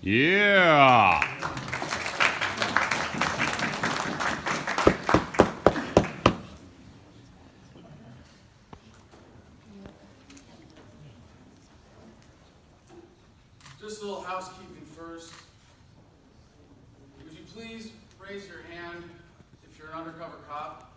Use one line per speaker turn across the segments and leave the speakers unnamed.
Yeah.
Just a little housekeeping first. Would you please raise your hand if you're an undercover cop?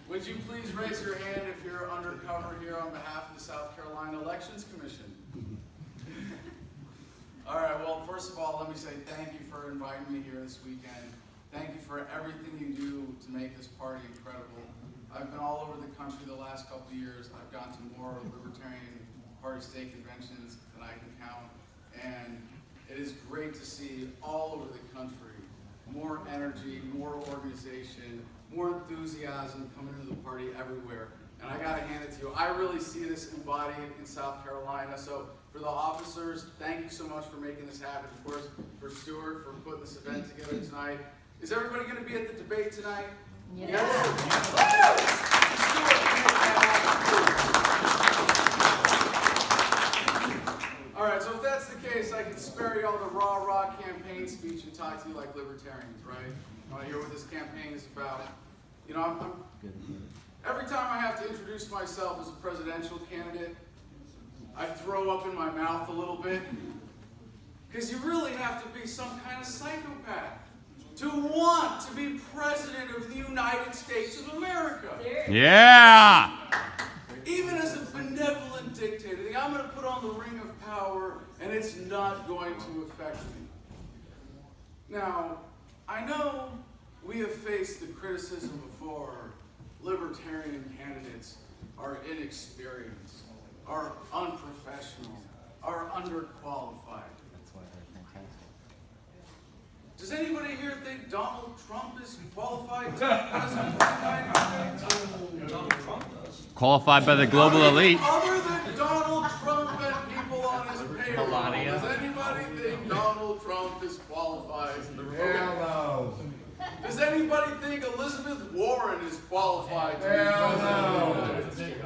Would you please raise your hand if you're undercover here on behalf of the South Carolina Elections Commission? All right, well, first of all, let me say thank you for inviting me here this weekend. Thank you for everything you do to make this party incredible. I've been all over the country the last couple of years. I've gone to more Libertarian Party state conventions than I can count. And it is great to see all over the country more energy, more organization, more enthusiasm coming into the party everywhere. And I gotta hand it to you. I really see this embodied in South Carolina. So for the officers, thank you so much for making this happen. Of course, for Stuart, for putting this event together tonight. Is everybody gonna be at the debate tonight?
Yes.
All right, so if that's the case, I can spare you all the rah-rah campaign speech and talk to you like libertarians, right? I want to hear what this campaign is about. You know, every time I have to introduce myself as a presidential candidate, I throw up in my mouth a little bit, because you really have to be some kind of psychopath to want to be president of the United States of America.
Yeah.
Even as a benevolent dictator, I'm going to put on the ring of power, and it's not going to affect me. Now, I know we have faced the criticism before. Libertarian candidates are inexperienced, are unprofessional, are underqualified. Does anybody here think Donald Trump is qualified to be president of the United States?
Donald Trump does.
Qualified by the global elite.
Other than Donald Trump and people on his payroll,
Melania.
does anybody think Donald Trump is qualified?
Hell
Does anybody think Elizabeth Warren is qualified to be
Hell
president of the United States?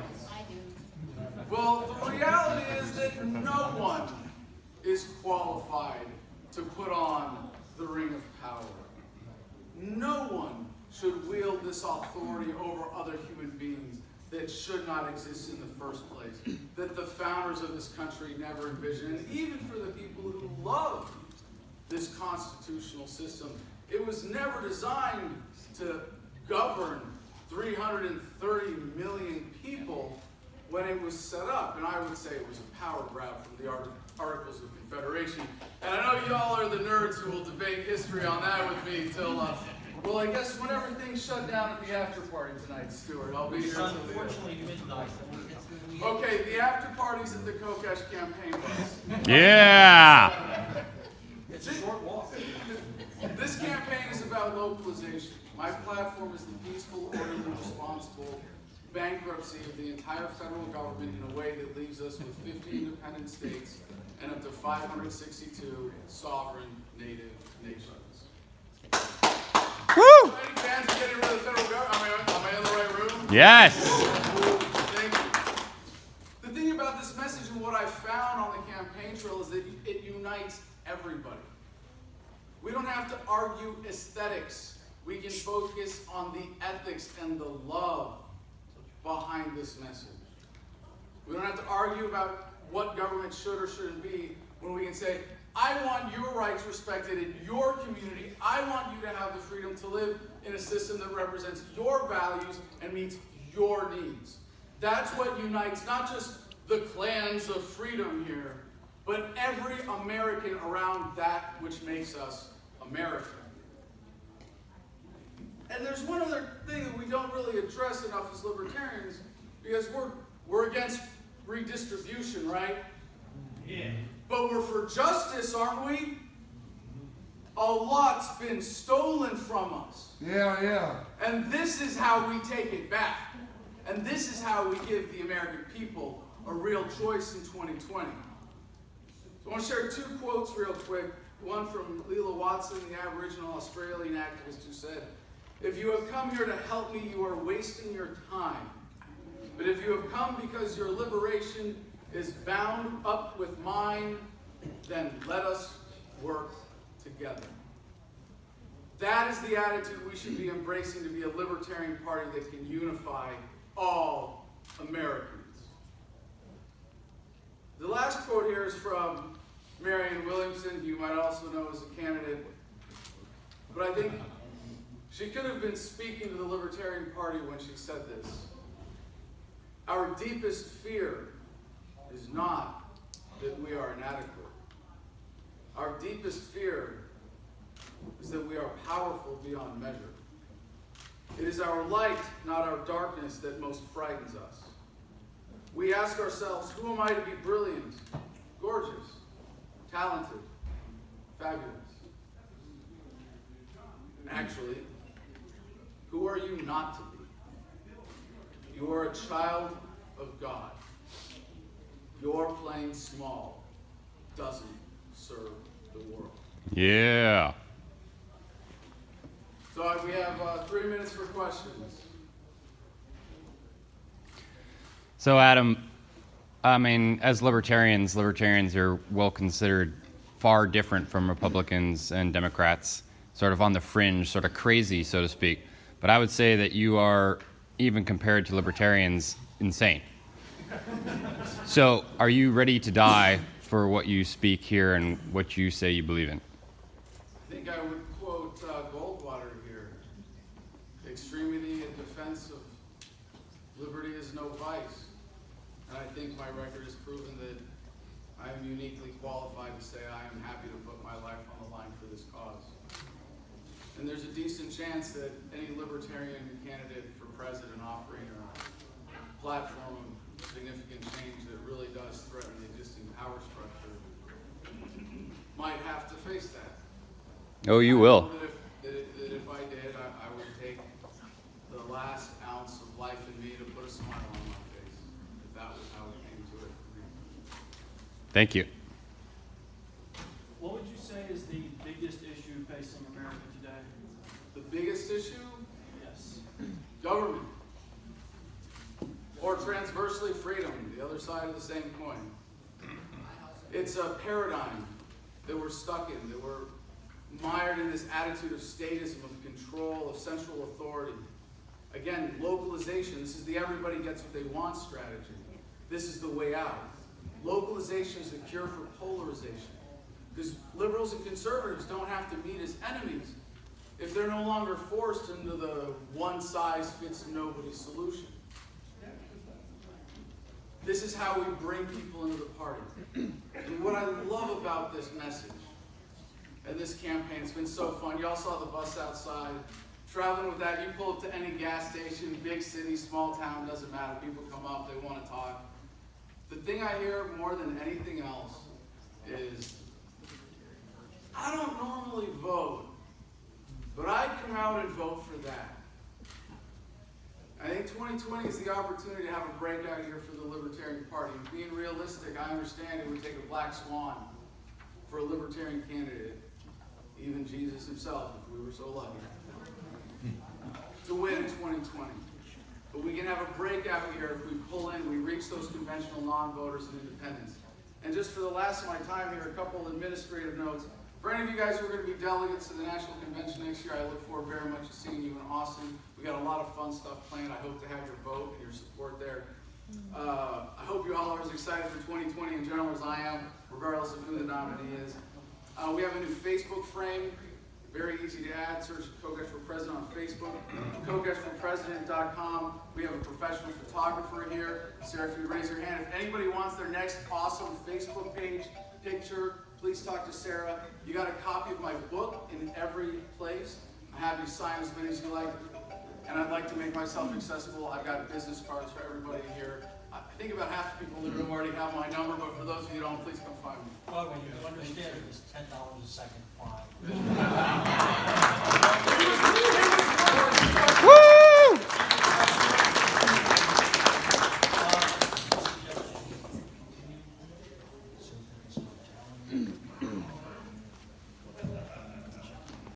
Well, the reality is that no one is qualified to put on the ring of power. No one should wield this authority over other human beings that should not exist in the first place, that the founders of this country never envisioned, and even for the people who love this constitutional system. It was never designed to govern 330 million people when it was set up, and I would say it was a power grab from the Articles of Confederation. And I know y'all are the nerds who will debate history on that with me till, well, I guess when everything's shut down at the after party tonight, Stuart, I'll be here until the end.
Unfortunately, midnight.
Okay, the after party's at the Kokesh campaign bus.
Yeah.
It's a short walk.
This campaign is about localization. My platform is the peaceful, orderly, responsible bankruptcy of the entire federal government in a way that leaves us with 50 independent states and up to 562 sovereign native nations.
Woo.
Any fans of getting rid of the federal government? Am I in the right room?
Yes.
Thank you. The thing about this message and what I found on the campaign trail is that it unites everybody. We don't have to argue aesthetics. We can focus on the ethics and the love behind this message. We don't have to argue about what government should or shouldn't be when we can say, I want your rights respected in your community. I want you to have the freedom to live in a system that represents your values and meets your needs. That's what unites not just the clans of freedom here, but every American around that which makes us America. And there's one other thing that we don't really address enough as libertarians, because we're against redistribution, right?
Yeah.
But we're for justice, aren't we? A lot's been stolen from us.
Yeah.
And this is how we take it back. And this is how we give the American people a real choice in 2020. So I want to share two quotes real quick. One from Leela Watson, the Aboriginal Australian activist, who said, "If you have come here to help me, you are wasting your time. But if you have come because your liberation is bound up with mine, then let us work together. That is the attitude we should be embracing to be a libertarian party that can unify all Americans. The last quote here is from Marianne Williamson, who you might also know as a candidate. But I think she could have been speaking to the Libertarian Party when she said this. Our deepest fear is not that we are inadequate. Our deepest fear is that we are powerful beyond measure. It is our light, not our darkness, that most frightens us. We ask ourselves, who am I to be brilliant, gorgeous, talented, fabulous? Actually, who are you not to be? You are a child of God. Your playing small doesn't serve the world.
Yeah.
So we have 3 minutes for questions.
So, Adam, I mean, as libertarians are well considered far different from Republicans and Democrats, sort of on the fringe, sort of crazy, so to speak. But I would say that you are, even compared to libertarians, insane. So, are you ready to die for what you speak here and what you say you believe in?
I think I would quote Goldwater here. Extremity in defense of liberty is no vice. And I think my record has proven that I am uniquely qualified to say I am happy to put my life on the line for this cause. And there's a decent chance that any libertarian candidate for president offering a platform of significant change that really does threaten the existing power structure might have to face that.
Oh, you will.
That if I did, I would take the last ounce of life in me to put a smile on my face. If that was how it came to it for me.
Thank you.
What would you say is the biggest issue facing America today?
The biggest issue?
Yes.
Government. Or transversely freedom, the other side of the same coin. It's a paradigm that we're stuck in, that we're mired in this attitude of statism, of control, of central authority. Again, localization, this is the everybody gets what they want strategy. This is the way out. Localization is the cure for polarization. Because liberals and conservatives don't have to meet as enemies if they're no longer forced into the one-size-fits-nobody solution. This is how we bring people into the party. And what I love about this message and this campaign, it's been so fun. Y'all saw the bus outside. Traveling with that, you pull up to any gas station, big city, small town, doesn't matter. People come up, they want to talk. The thing I hear more than anything else is, I don't normally vote, but I'd come out and vote for that. I think 2020 is the opportunity to have a breakout year for the Libertarian Party. And being realistic, I understand it would take a black swan for a Libertarian candidate, even Jesus himself, if we were so lucky, to win in 2020. But we can have a breakout year if we pull in, we reach those conventional non-voters and independents. And just for the last of my time here, a couple of administrative notes. For any of you guys who are going to be delegates to the National Convention next year, I look forward very much to seeing you in Austin. We got a lot of fun stuff planned. I hope to have your vote and your support there. I hope you all are as excited for 2020 in general as I am, regardless of who the nominee is. We have a new Facebook frame. Very easy to add. Search Kokesh for President on Facebook. KokeshForPresident.com. We have a professional photographer here. Sarah, if you raise your hand. If anybody wants their next awesome Facebook page picture, please talk to Sarah. You got a copy of my book in every place. I'm happy to sign as many as you like. And I'd like to make myself accessible. I've got business cards for everybody here. I think about half the people in the room already have my number, but for those of you who don't, please come find me.
Well, you understand it's $10 a second fine.